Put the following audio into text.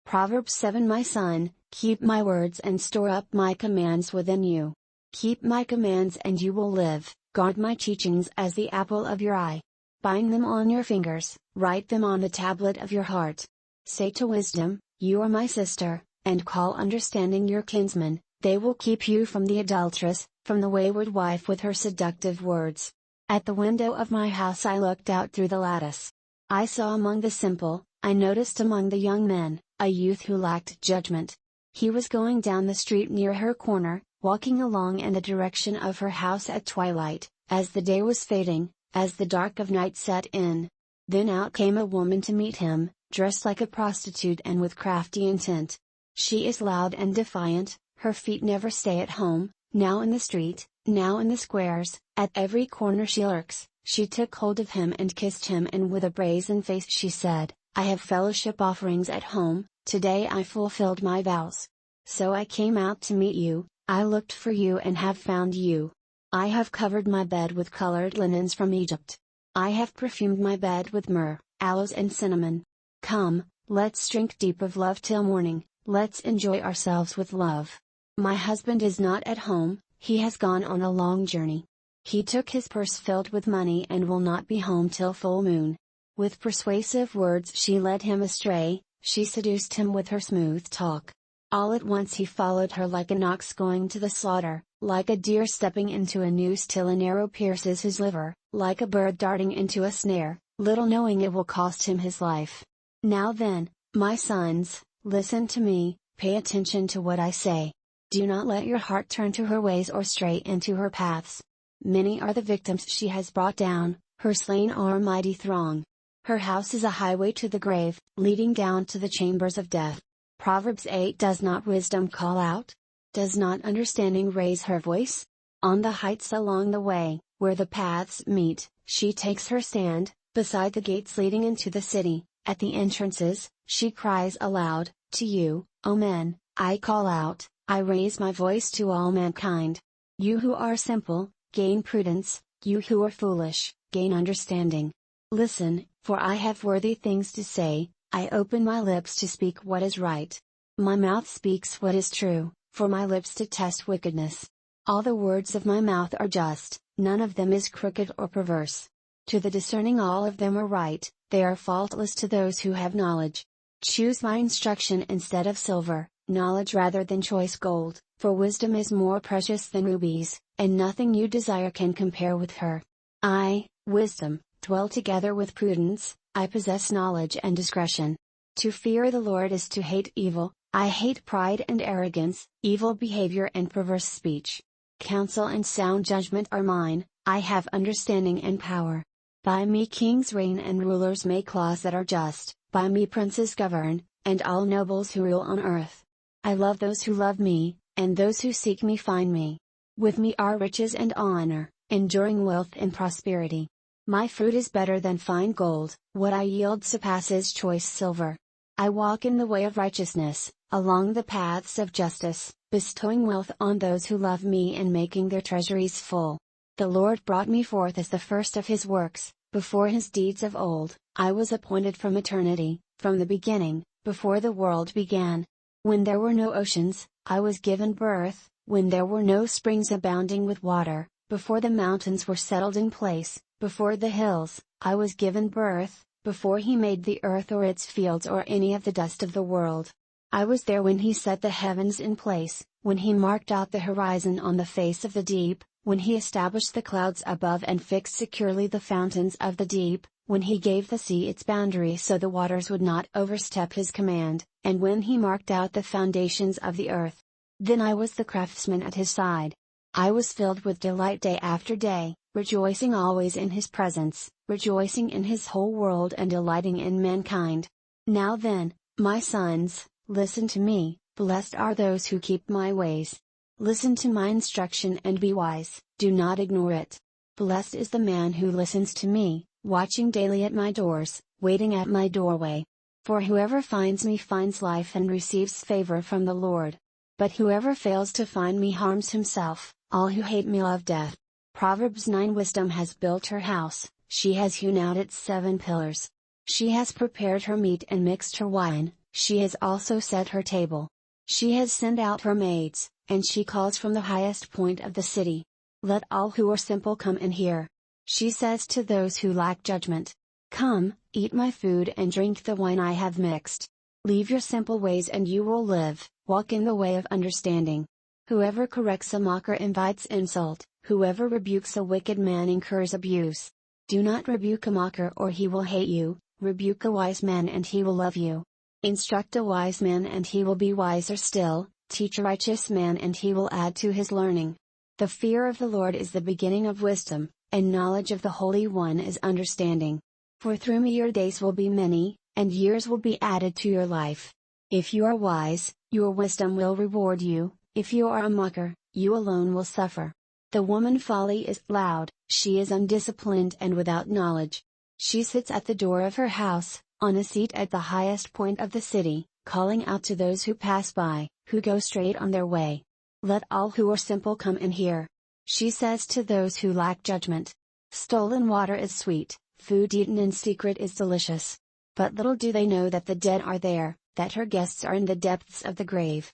Proverbs 7 My son, keep my words and store up my commands within you. Keep my commands and you will live, guard my teachings as the apple of your eye. Bind them on your fingers, write them on the tablet of your heart. Say to wisdom, you are my sister, and call understanding your kinsman, they will keep you from the adulteress, from the wayward wife with her seductive words. At the window of my house I looked out through the lattice. I saw among the simple, I noticed among the young men, a youth who lacked judgment. He was going down the street near her corner, walking along in the direction of her house at twilight, as the day was fading, as the dark of night set in. Then out came a woman to meet him, dressed like a prostitute and with crafty intent. She is loud and defiant, her feet never stay at home, now in the street, now in the squares, at every corner she lurks. She took hold of him and kissed him, and with a brazen face she said, I have fellowship offerings at home, today I fulfilled my vows. So I came out to meet you, I looked for you and have found you. I have covered my bed with colored linens from Egypt. I have perfumed my bed with myrrh, aloes and cinnamon. Come, let's drink deep of love till morning, let's enjoy ourselves with love. My husband is not at home, he has gone on a long journey. He took his purse filled with money and will not be home till full moon. With persuasive words she led him astray, she seduced him with her smooth talk. All at once he followed her like an ox going to the slaughter, like a deer stepping into a noose till an arrow pierces his liver, like a bird darting into a snare, little knowing it will cost him his life. Now then, my sons, listen to me, pay attention to what I say. Do not let your heart turn to her ways or stray into her paths. Many are the victims she has brought down, her slain are a mighty throng. Her house is a highway to the grave, leading down to the chambers of death. Proverbs 8 Does not wisdom call out? Does not understanding raise her voice? On the heights along the way, where the paths meet, she takes her stand, beside the gates leading into the city, at the entrances, she cries aloud, to you, O men, I call out, I raise my voice to all mankind. You who are simple, gain prudence, you who are foolish, gain understanding. Listen, for I have worthy things to say, I open my lips to speak what is right. My mouth speaks what is true, for my lips detest wickedness. All the words of my mouth are just, none of them is crooked or perverse. To the discerning all of them are right, they are faultless to those who have knowledge. Choose my instruction instead of silver, knowledge rather than choice gold, for wisdom is more precious than rubies, and nothing you desire can compare with her. I, wisdom, dwell together with prudence, I possess knowledge and discretion. To fear the Lord is to hate evil, I hate pride and arrogance, evil behavior and perverse speech. Counsel and sound judgment are mine, I have understanding and power. By me kings reign and rulers make laws that are just, by me princes govern, and all nobles who rule on earth. I love those who love me, and those who seek me find me. With me are riches and honor, enduring wealth and prosperity. My fruit is better than fine gold, what I yield surpasses choice silver. I walk in the way of righteousness, along the paths of justice, bestowing wealth on those who love me and making their treasuries full. The Lord brought me forth as the first of his works, before his deeds of old, I was appointed from eternity, from the beginning, before the world began. When there were no oceans, I was given birth, when there were no springs abounding with water, before the mountains were settled in place, before the hills, I was given birth, before he made the earth or its fields or any of the dust of the world. I was there when he set the heavens in place, when he marked out the horizon on the face of the deep, when he established the clouds above and fixed securely the fountains of the deep, when he gave the sea its boundary so the waters would not overstep his command, and when he marked out the foundations of the earth. Then I was the craftsman at his side. I was filled with delight day after day, rejoicing always in his presence, rejoicing in his whole world and delighting in mankind. Now then, my sons, listen to me, blessed are those who keep my ways. Listen to my instruction and be wise, do not ignore it. Blessed is the man who listens to me, watching daily at my doors, waiting at my doorway. For whoever finds me finds life and receives favor from the Lord. But whoever fails to find me harms himself, all who hate me love death. Proverbs 9 Wisdom has built her house, she has hewn out its 7 pillars. She has prepared her meat and mixed her wine, she has also set her table. She has sent out her maids, and she calls from the highest point of the city. Let all who are simple come and hear. She says to those who lack judgment, "Come, eat my food and drink the wine I have mixed. Leave your simple ways and you will live, walk in the way of understanding. Whoever corrects a mocker invites insult, whoever rebukes a wicked man incurs abuse. Do not rebuke a mocker or he will hate you, rebuke a wise man and he will love you. Instruct a wise man and he will be wiser still, teach a righteous man and he will add to his learning. The fear of the Lord is the beginning of wisdom, and knowledge of the Holy One is understanding. For through me your days will be many, and years will be added to your life. If you are wise, your wisdom will reward you, if you are a mocker, you alone will suffer. The woman folly is loud, she is undisciplined and without knowledge. She sits at the door of her house, on a seat at the highest point of the city, calling out to those who pass by, who go straight on their way. Let all who are simple come and hear. She says to those who lack judgment, stolen water is sweet, food eaten in secret is delicious. But little do they know that the dead are there, that her guests are in the depths of the grave.